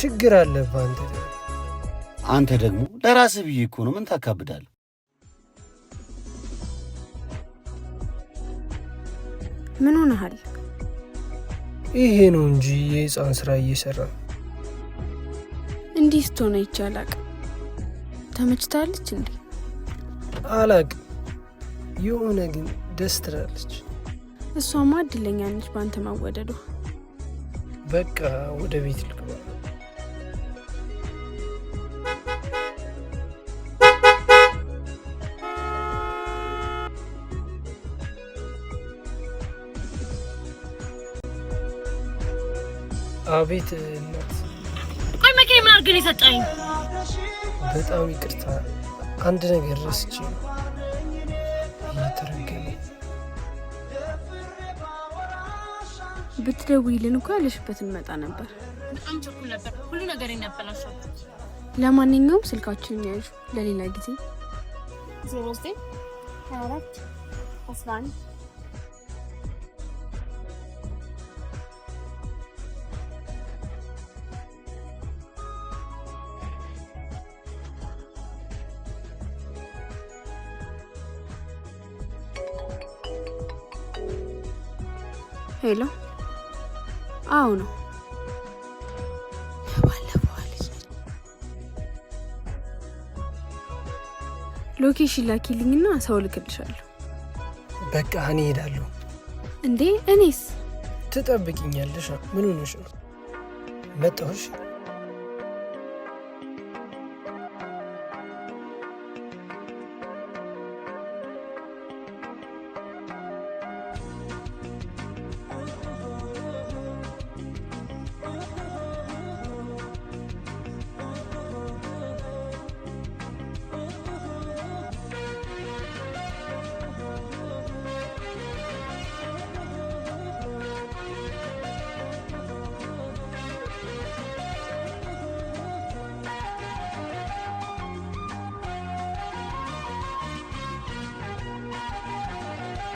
ችግር አለብህ አንተ ደግሞ ለራስህ ብዬ እኮ ነው። ምን ታካብዳለህ? ምን ሆነሃል? ይሄ ነው እንጂ የህፃን ስራ እየሰራ እንዲህ ስትሆነ ይቻላል። ተመችታለች እንዴ? አላቅም፣ የሆነ ግን ደስ ትላለች። እሷማ እድለኛ ነች ባንተ መወደዷ። በቃ ወደ ቤት ልግባ። አቤት እናት። ቆይ መቼ ምን አድርገን የሰጠኝ? በጣም ይቅርታ፣ አንድ ነገር ረስቼ ነው። እየተረገመ ብትደውይልን እኮ ያለሽበት እንመጣ ነበር። በጣም ቸኩል ነበር። ሁሉ ነገር ይነበላሻል። ለማንኛውም ስልካችንን ያዡ ለሌላ ጊዜ። 09 24 11 ሄሎ። አዎ ነው። ሎኬሽን ላኪልኝና ሰው ልክልሻለሁ። በቃ እኔ እሄዳለሁ። እንዴ እኔስ? ትጠብቂኛለሽ? ምን ሆነሽ ነው? መጣሁሽ።